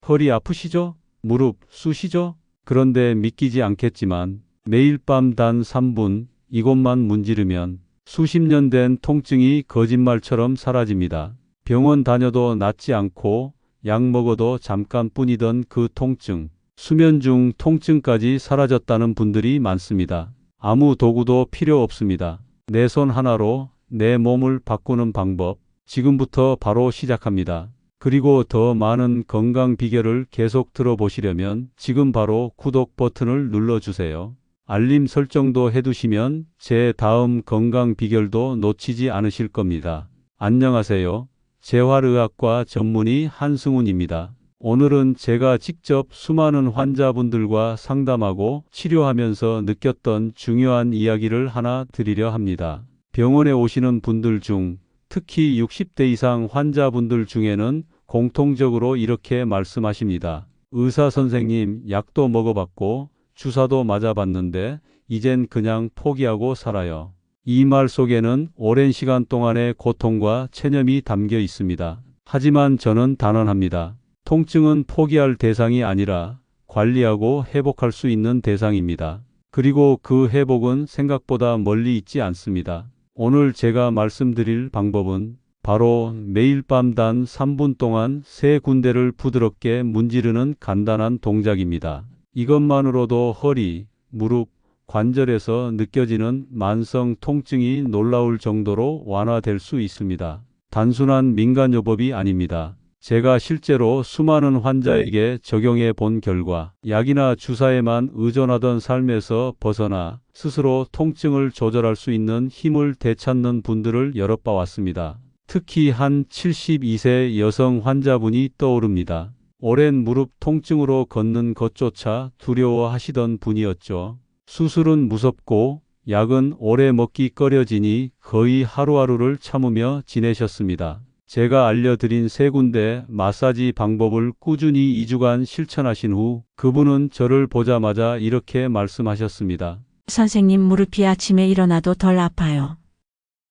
허리 아프시죠? 무릎 쑤시죠? 그런데 믿기지 않겠지만 매일 밤 단 3분 이곳만 문지르면 수십 년 된 통증이 거짓말처럼 사라집니다. 병원 다녀도 낫지 않고 약 먹어도 잠깐뿐이던 그 통증, 수면 중 통증까지 사라졌다는 분들이 많습니다. 아무 도구도 필요 없습니다. 내 손 하나로 내 몸을 바꾸는 방법, 지금부터 바로 시작합니다. 그리고 더 많은 건강 비결을 계속 들어보시려면 지금 바로 구독 버튼을 눌러주세요. 알림 설정도 해두시면 제 다음 건강 비결도 놓치지 않으실 겁니다. 안녕하세요. 재활의학과 전문의 한승훈입니다. 오늘은 제가 직접 수많은 환자분들과 상담하고 치료하면서 느꼈던 중요한 이야기를 하나 드리려 합니다. 병원에 오시는 분들 중 특히 60대 이상 환자분들 중에는 공통적으로 이렇게 말씀하십니다. 의사 선생님, 약도 먹어봤고 주사도 맞아봤는데 이젠 그냥 포기하고 살아요. 이 말 속에는 오랜 시간 동안의 고통과 체념이 담겨 있습니다. 하지만 저는 단언합니다. 통증은 포기할 대상이 아니라 관리하고 회복할 수 있는 대상입니다. 그리고 그 회복은 생각보다 멀리 있지 않습니다. 오늘 제가 말씀드릴 방법은 바로 매일 밤 단 3분 동안 3군데를 부드럽게 문지르는 간단한 동작입니다. 이것만으로도 허리, 무릎, 관절에서 느껴지는 만성 통증이 놀라울 정도로 완화될 수 있습니다. 단순한 민간요법이 아닙니다. 제가 실제로 수많은 환자에게 적용해 본 결과 약이나 주사에만 의존하던 삶에서 벗어나 스스로 통증을 조절할 수 있는 힘을 되찾는 분들을 여러 봐왔습니다. 특히 한 72세 여성 환자분이 떠오릅니다. 오랜 무릎 통증으로 걷는 것조차 두려워하시던 분이었죠. 수술은 무섭고 약은 오래 먹기 꺼려지니 거의 하루하루를 참으며 지내셨습니다. 제가 알려드린 3군데 마사지 방법을 꾸준히 2주간 실천하신 후 그분은 저를 보자마자 이렇게 말씀하셨습니다. 선생님, 무릎이 아침에 일어나도 덜 아파요.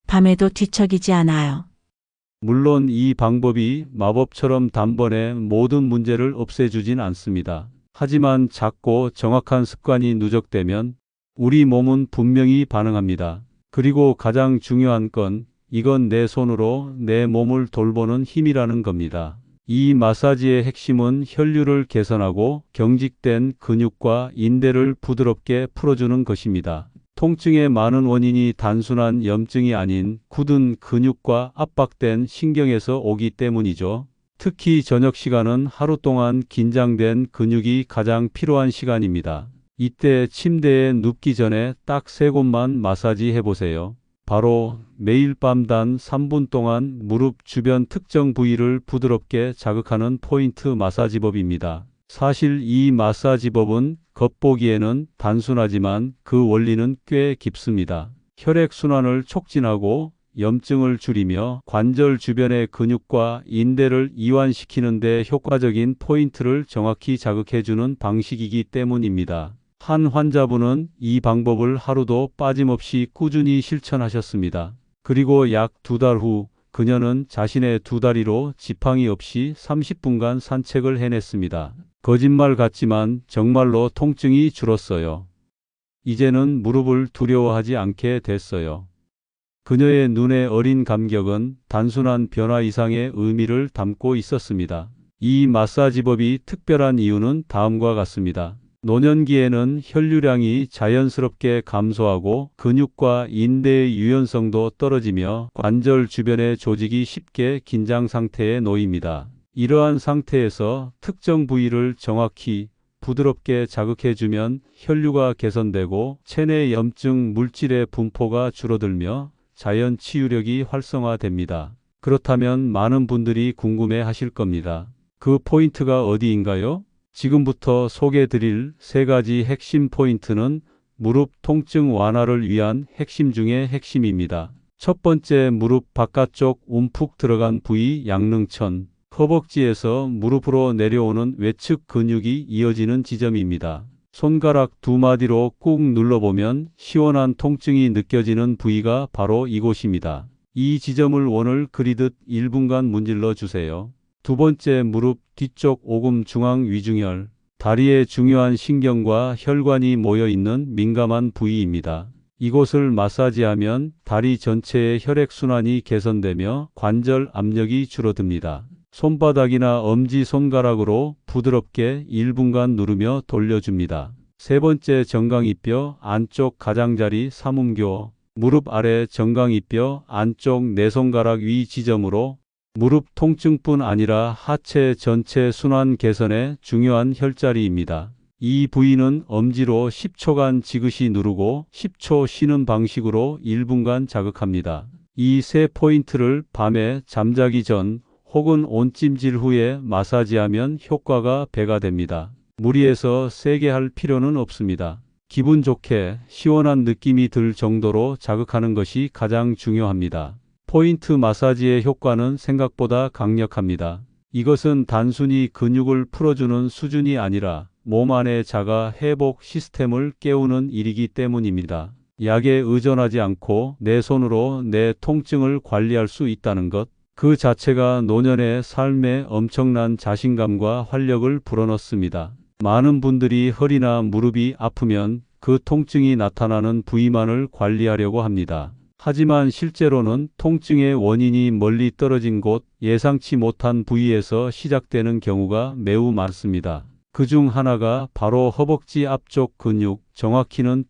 밤에도 뒤척이지 않아요. 물론 이 방법이 마법처럼 단번에 모든 문제를 없애주진 않습니다. 하지만 작고 정확한 습관이 누적되면 우리 몸은 분명히 반응합니다. 그리고 가장 중요한 건 이건 내 손으로 내 몸을 돌보는 힘이라는 겁니다. 이 마사지의 핵심은 혈류를 개선하고 경직된 근육과 인대를 부드럽게 풀어주는 것입니다. 통증의 많은 원인이 단순한 염증이 아닌 굳은 근육과 압박된 신경에서 오기 때문이죠. 특히 저녁 시간은 하루 동안 긴장된 근육이 가장 필요한 시간입니다. 이때 침대에 눕기 전에 딱 3곳만 마사지 해보세요. 바로 매일 밤 단 3분 동안 무릎 주변 특정 부위를 부드럽게 자극하는 포인트 마사지법입니다. 사실 이 마사지법은 겉보기에는 단순하지만 그 원리는 꽤 깊습니다. 혈액순환을 촉진하고 염증을 줄이며 관절 주변의 근육과 인대를 이완시키는 데 효과적인 포인트를 정확히 자극해주는 방식이기 때문입니다. 한 환자분은 이 방법을 하루도 빠짐없이 꾸준히 실천하셨습니다. 그리고 약 2달 후 그녀는 자신의 2다리로 지팡이 없이 30분간 산책을 해냈습니다. 거짓말 같지만 정말로 통증이 줄었어요. 이제는 무릎을 두려워하지 않게 됐어요. 그녀의 눈에 어린 감격은 단순한 변화 이상의 의미를 담고 있었습니다. 이 마사지법이 특별한 이유는 다음과 같습니다. 노년기에는 혈류량이 자연스럽게 감소하고 근육과 인대의 유연성도 떨어지며 관절 주변의 조직이 쉽게 긴장 상태에 놓입니다. 이러한 상태에서 특정 부위를 정확히 부드럽게 자극해주면 혈류가 개선되고 체내 염증 물질의 분포가 줄어들며 자연 치유력이 활성화됩니다. 그렇다면 많은 분들이 궁금해 하실 겁니다. 그 포인트가 어디인가요? 지금부터 소개드릴 3가지 핵심 포인트는 무릎 통증 완화를 위한 핵심 중의 핵심입니다. 첫 번째, 무릎 바깥쪽 움푹 들어간 부위 양릉천, 허벅지에서 무릎으로 내려오는 외측 근육이 이어지는 지점입니다. 손가락 2마디로 꾹 눌러보면 시원한 통증이 느껴지는 부위가 바로 이곳입니다. 이 지점을 원을 그리듯 1분간 문질러 주세요. 두 번째, 무릎 뒤쪽 오금 중앙 위중혈, 다리에 중요한 신경과 혈관이 모여 있는 민감한 부위입니다. 이곳을 마사지하면 다리 전체의 혈액순환이 개선되며 관절 압력이 줄어듭니다. 손바닥이나 엄지손가락으로 부드럽게 1분간 누르며 돌려줍니다. 세 번째, 정강이뼈 안쪽 가장자리 삼음교, 무릎 아래 정강이뼈 안쪽 네 손가락 위 지점으로 무릎 통증뿐 아니라 하체 전체 순환 개선에 중요한 혈자리입니다. 이 부위는 엄지로 10초간 지그시 누르고 10초 쉬는 방식으로 1분간 자극합니다. 이 세 포인트를 밤에 잠자기 전 혹은 온찜질 후에 마사지하면 효과가 배가 됩니다. 무리해서 세게 할 필요는 없습니다. 기분 좋게 시원한 느낌이 들 정도로 자극하는 것이 가장 중요합니다. 포인트 마사지의 효과는 생각보다 강력합니다. 이것은 단순히 근육을 풀어주는 수준이 아니라 몸 안의 자가 회복 시스템을 깨우는 일이기 때문입니다. 약에 의존하지 않고 내 손으로 내 통증을 관리할 수 있다는 것, 그 자체가 노년의 삶에 엄청난 자신감과 활력을 불어넣습니다. 많은 분들이 허리나 무릎이 아프면 그 통증이 나타나는 부위만을 관리하려고 합니다. 하지만 실제로는 통증의 원인이 멀리 떨어진 곳, 예상치 못한 부위에서 시작되는 경우가 매우 많습니다. 그 중 하나가 바로 허벅지 앞쪽 근육, 정확히는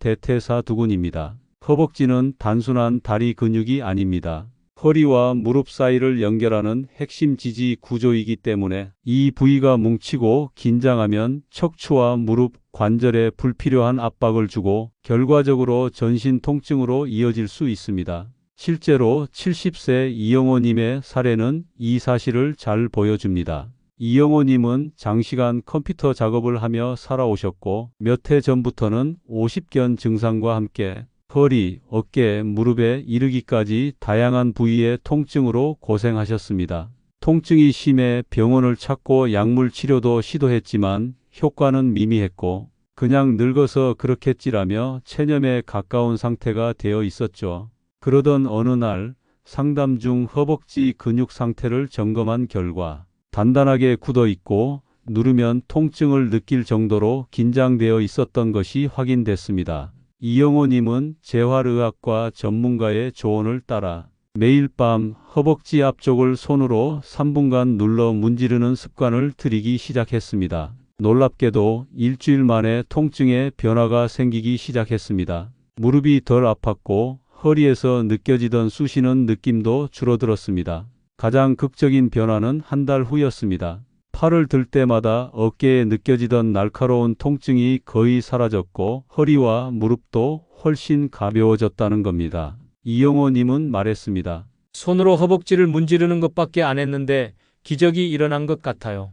대퇴사두근입니다. 허벅지는 단순한 다리 근육이 아닙니다. 허리와 무릎 사이를 연결하는 핵심 지지 구조이기 때문에 이 부위가 뭉치고 긴장하면 척추와 무릎, 관절에 불필요한 압박을 주고 결과적으로 전신 통증으로 이어질 수 있습니다. 실제로 70세 이영호님의 사례는 이 사실을 잘 보여줍니다. 이영호님은 장시간 컴퓨터 작업을 하며 살아오셨고 몇 해 전부터는 50견 증상과 함께 허리, 어깨, 무릎에 이르기까지 다양한 부위의 통증으로 고생하셨습니다. 통증이 심해 병원을 찾고 약물 치료도 시도했지만 효과는 미미했고 그냥 늙어서 그렇겠지라며 체념에 가까운 상태가 되어 있었죠. 그러던 어느 날 상담 중 허벅지 근육 상태를 점검한 결과 단단하게 굳어 있고 누르면 통증을 느낄 정도로 긴장되어 있었던 것이 확인됐습니다. 이영호님은 재활의학과 전문가의 조언을 따라 매일 밤 허벅지 앞쪽을 손으로 3분간 눌러 문지르는 습관을 들이기 시작했습니다. 놀랍게도 일주일 만에 통증에 변화가 생기기 시작했습니다. 무릎이 덜 아팠고 허리에서 느껴지던 쑤시는 느낌도 줄어들었습니다. 가장 극적인 변화는 한 달 후였습니다. 팔을 들 때마다 어깨에 느껴지던 날카로운 통증이 거의 사라졌고 허리와 무릎도 훨씬 가벼워졌다는 겁니다. 이영호님은 말했습니다. 손으로 허벅지를 문지르는 것밖에 안 했는데 기적이 일어난 것 같아요.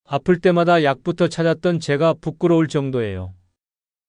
아플 때마다 약부터 찾았던 제가 부끄러울 정도예요.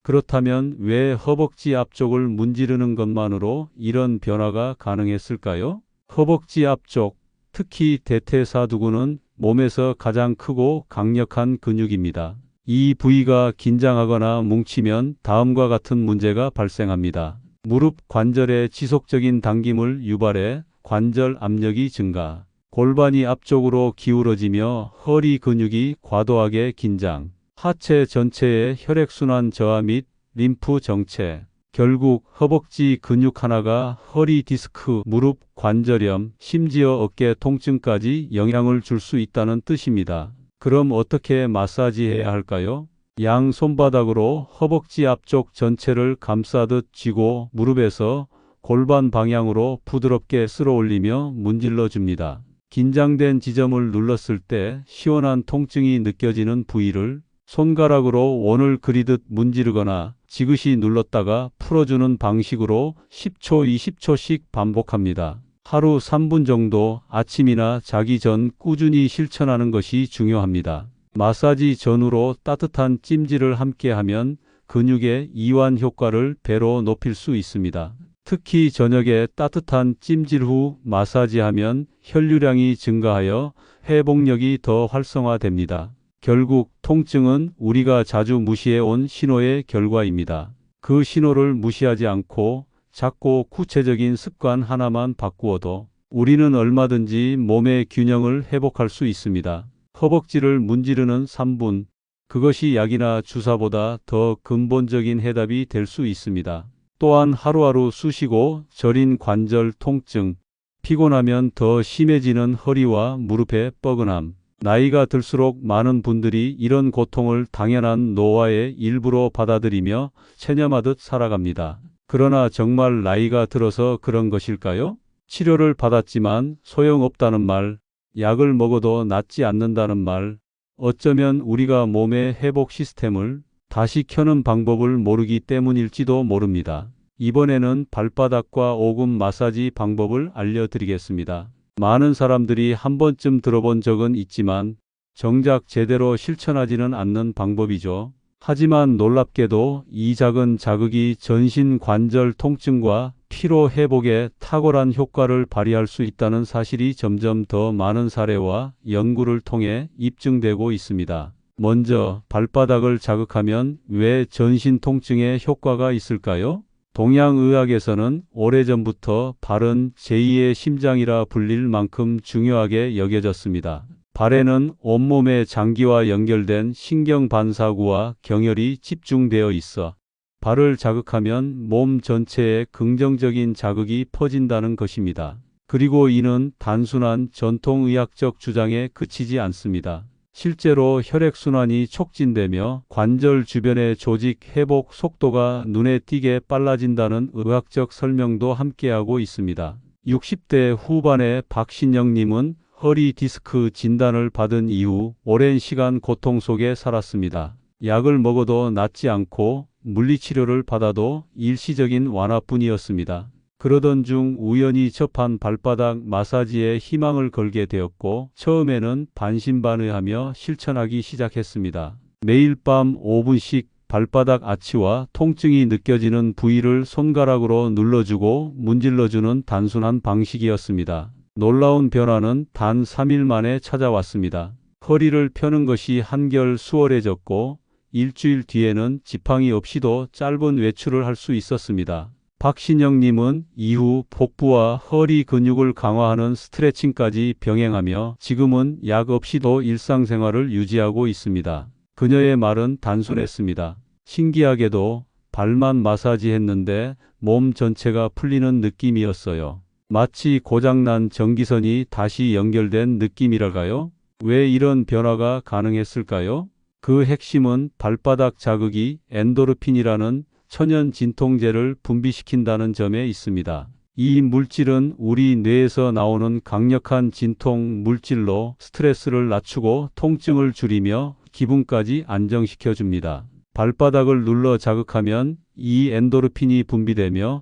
그렇다면 왜 허벅지 앞쪽을 문지르는 것만으로 이런 변화가 가능했을까요? 허벅지 앞쪽, 특히 대퇴사두근은 몸에서 가장 크고 강력한 근육입니다. 이 부위가 긴장하거나 뭉치면 다음과 같은 문제가 발생합니다. 무릎 관절의 지속적인 당김을 유발해 관절 압력이 증가, 골반이 앞쪽으로 기울어지며 허리 근육이 과도하게 긴장, 하체 전체의 혈액순환 저하 및 림프 정체, 결국 허벅지 근육 하나가 허리 디스크, 무릎 관절염, 심지어 어깨 통증까지 영향을 줄 수 있다는 뜻입니다. 그럼 어떻게 마사지해야 할까요? 양 손바닥으로 허벅지 앞쪽 전체를 감싸듯 쥐고 무릎에서 골반 방향으로 부드럽게 쓸어 올리며 문질러 줍니다. 긴장된 지점을 눌렀을 때 시원한 통증이 느껴지는 부위를 손가락으로 원을 그리듯 문지르거나 지그시 눌렀다가 풀어주는 방식으로 10초, 20초씩 반복합니다. 하루 3분 정도 아침이나 자기 전 꾸준히 실천하는 것이 중요합니다. 마사지 전후로 따뜻한 찜질을 함께 하면 근육의 이완 효과를 배로 높일 수 있습니다. 특히 저녁에 따뜻한 찜질 후 마사지하면 혈류량이 증가하여 회복력이 더 활성화됩니다. 결국 통증은 우리가 자주 무시해온 신호의 결과입니다. 그 신호를 무시하지 않고 작고 구체적인 습관 하나만 바꾸어도 우리는 얼마든지 몸의 균형을 회복할 수 있습니다. 허벅지를 문지르는 3분. 그것이 약이나 주사보다 더 근본적인 해답이 될 수 있습니다. 또한 하루하루 쑤시고 저린 관절 통증, 피곤하면 더 심해지는 허리와 무릎의 뻐근함. 나이가 들수록 많은 분들이 이런 고통을 당연한 노화의 일부로 받아들이며 체념하듯 살아갑니다. 그러나 정말 나이가 들어서 그런 것일까요? 치료를 받았지만 소용없다는 말, 약을 먹어도 낫지 않는다는 말, 어쩌면 우리가 몸의 회복 시스템을 다시 켜는 방법을 모르기 때문일지도 모릅니다. 이번에는 발바닥과 오금 마사지 방법을 알려드리겠습니다. 많은 사람들이 한 번쯤 들어본 적은 있지만 정작 제대로 실천하지는 않는 방법이죠. 하지만 놀랍게도 이 작은 자극이 전신 관절 통증과 피로 회복에 탁월한 효과를 발휘할 수 있다는 사실이 점점 더 많은 사례와 연구를 통해 입증되고 있습니다. 먼저 발바닥을 자극하면 왜 전신 통증에 효과가 있을까요? 동양의학에서는 오래전부터 발은 제2의 심장이라 불릴 만큼 중요하게 여겨졌습니다. 발에는 온몸의 장기와 연결된 신경 반사구와 경혈이 집중되어 있어 발을 자극하면 몸 전체에 긍정적인 자극이 퍼진다는 것입니다. 그리고 이는 단순한 전통의학적 주장에 그치지 않습니다. 실제로 혈액순환이 촉진되며 관절 주변의 조직 회복 속도가 눈에 띄게 빨라진다는 의학적 설명도 함께하고 있습니다. 60대 후반의 박신영님은 허리 디스크 진단을 받은 이후 오랜 시간 고통 속에 살았습니다. 약을 먹어도 낫지 않고 물리치료를 받아도 일시적인 완화뿐이었습니다. 그러던 중 우연히 접한 발바닥 마사지에 희망을 걸게 되었고 처음에는 반신반의하며 실천하기 시작했습니다. 매일 밤 5분씩 발바닥 아치와 통증이 느껴지는 부위를 손가락으로 눌러주고 문질러주는 단순한 방식이었습니다. 놀라운 변화는 단 3일 만에 찾아왔습니다. 허리를 펴는 것이 한결 수월해졌고 일주일 뒤에는 지팡이 없이도 짧은 외출을 할 수 있었습니다. 박신영님은 이후 복부와 허리 근육을 강화하는 스트레칭까지 병행하며 지금은 약 없이도 일상생활을 유지하고 있습니다. 그녀의 말은 단순했습니다. 신기하게도 발만 마사지했는데 몸 전체가 풀리는 느낌이었어요. 마치 고장난 전기선이 다시 연결된 느낌이랄까요? 왜 이런 변화가 가능했을까요? 그 핵심은 발바닥 자극이 엔도르핀이라는 천연 진통제를 분비시킨다는 점에 있습니다. 이 물질은 우리 뇌에서 나오는 강력한 진통 물질로 스트레스를 낮추고 통증을 줄이며 기분까지 안정시켜 줍니다. 발바닥을 눌러 자극하면 이 엔도르핀이 분비되며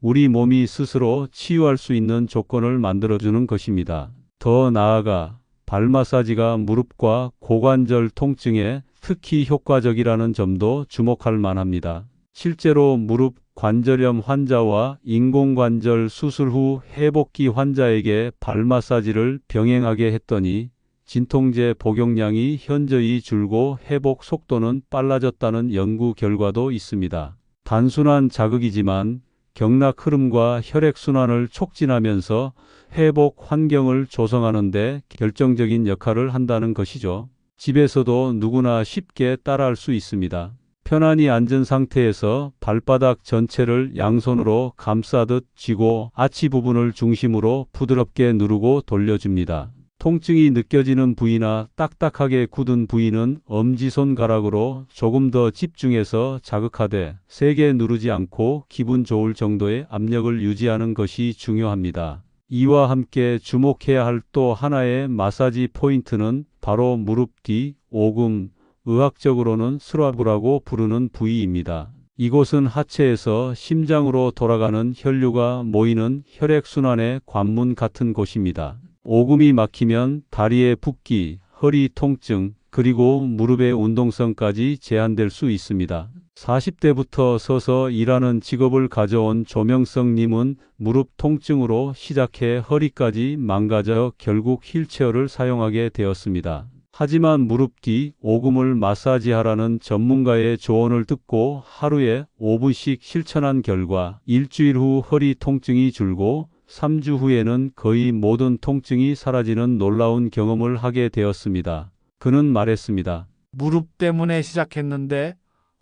우리 몸이 스스로 치유할 수 있는 조건을 만들어주는 것입니다. 더 나아가 발 마사지가 무릎과 고관절 통증에 특히 효과적이라는 점도 주목할 만합니다. 실제로 무릎 관절염 환자와 인공관절 수술 후 회복기 환자에게 발 마사지를 병행하게 했더니 진통제 복용량이 현저히 줄고 회복 속도는 빨라졌다는 연구 결과도 있습니다. 단순한 자극이지만 경락 흐름과 혈액순환을 촉진하면서 회복 환경을 조성하는 데 결정적인 역할을 한다는 것이죠. 집에서도 누구나 쉽게 따라할 수 있습니다. 편안히 앉은 상태에서 발바닥 전체를 양손으로 감싸듯 쥐고 아치 부분을 중심으로 부드럽게 누르고 돌려줍니다. 통증이 느껴지는 부위나 딱딱하게 굳은 부위는 엄지손가락으로 조금 더 집중해서 자극하되 세게 누르지 않고 기분 좋을 정도의 압력을 유지하는 것이 중요합니다. 이와 함께 주목해야 할 또 하나의 마사지 포인트는 바로 무릎 뒤 오금, 의학적으로는 스라브라고 부르는 부위입니다. 이곳은 하체에서 심장으로 돌아가는 혈류가 모이는 혈액순환의 관문 같은 곳입니다. 오금이 막히면 다리의 붓기, 허리 통증, 그리고 무릎의 운동성까지 제한될 수 있습니다. 40대부터 서서 일하는 직업을 가져온 조명성님은 무릎 통증으로 시작해 허리까지 망가져 결국 휠체어를 사용하게 되었습니다. 하지만 무릎 뒤 오금을 마사지하라는 전문가의 조언을 듣고 하루에 5분씩 실천한 결과 일주일 후 허리 통증이 줄고 3주 후에는 거의 모든 통증이 사라지는 놀라운 경험을 하게 되었습니다. 그는 말했습니다. 무릎 때문에 시작했는데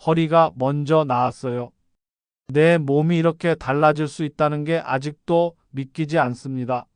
허리가 먼저 나았어요. 내 몸이 이렇게 달라질 수 있다는 게 아직도 믿기지 않습니다.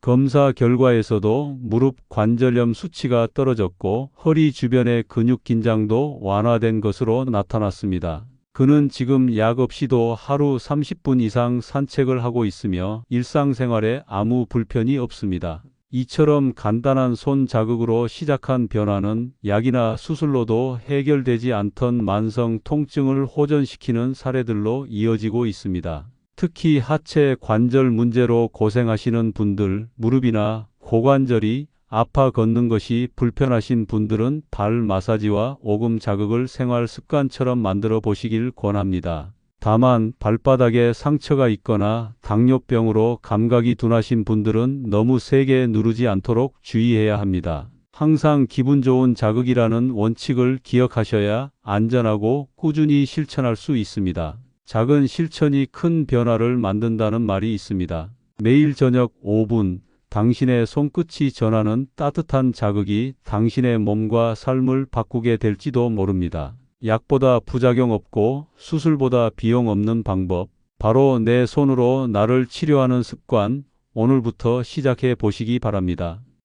검사 결과에서도 무릎 관절염 수치가 떨어졌고 허리 주변의 근육 긴장도 완화된 것으로 나타났습니다. 그는 지금 약 없이도 하루 30분 이상 산책을 하고 있으며 일상생활에 아무 불편이 없습니다. 이처럼 간단한 손 자극으로 시작한 변화는 약이나 수술로도 해결되지 않던 만성 통증을 호전시키는 사례들로 이어지고 있습니다. 특히 하체 관절 문제로 고생하시는 분들, 무릎이나 고관절이 아파 걷는 것이 불편하신 분들은 발 마사지와 오금 자극을 생활 습관처럼 만들어 보시길 권합니다. 다만 발바닥에 상처가 있거나 당뇨병으로 감각이 둔하신 분들은 너무 세게 누르지 않도록 주의해야 합니다. 항상 기분 좋은 자극이라는 원칙을 기억하셔야 안전하고 꾸준히 실천할 수 있습니다. 작은 실천이 큰 변화를 만든다는 말이 있습니다. 매일 저녁 5분, 당신의 손끝이 전하는 따뜻한 자극이 당신의 몸과 삶을 바꾸게 될지도 모릅니다. 약보다 부작용 없고 수술보다 비용 없는 방법, 바로 내 손으로 나를 치료하는 습관, 오늘부터 시작해 보시기 바랍니다.